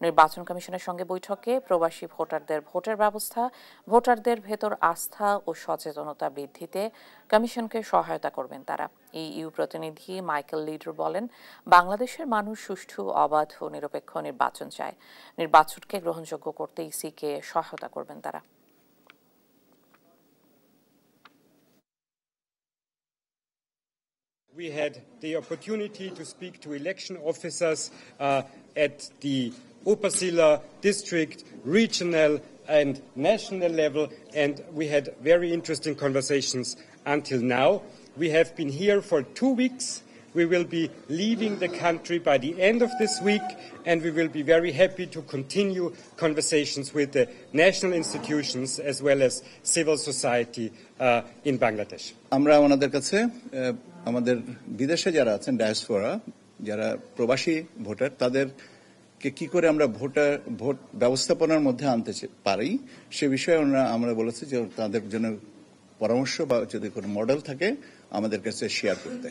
নির্বাচন কমিশনের সঙ্গে বৈঠকে প্রবাসী ভোটারদের ভোটের ব্যবস্থা, ভোটারদের ভেতর আস্থা ও সচেতনতা বৃদ্ধিতে কমিশনকে সহায়তা করবেন তারা। ইইউ প্রতিনিধি মাইকেল লিডর বলেন, বাংলাদেশের মানুষ সুষ্ঠু, অবাধ ও নিরপেক্ষ নির্বাচন চায়। নির্বাচনকে গ্রহণযোগ্য করতে ইসিকে সহায়তা করবেন তারা। We had the opportunity to speak to election officers at the Upasila district, regional and national level, and we had very interesting conversations until now. We have been here for 2 weeks. We will be leaving the country by the end of this week, and we will be very happy to continue conversations with the national institutions as well as civil society in Bangladesh. আমরা ওনাদের কাছে আমাদের বিদেশে যারা আছেন diaspora, যারা প্রবাসী voter, তাদেরকে কি করে আমরা ভোট ব্যবস্থাপনার মধ্যে আনতে পারি সে বিষয়ে আমরা বলেছি যে তাদের জন্য পরামর্শ বা যদি কোনো মডেল থাকে আমাদের কাছে শেয়ার করতে।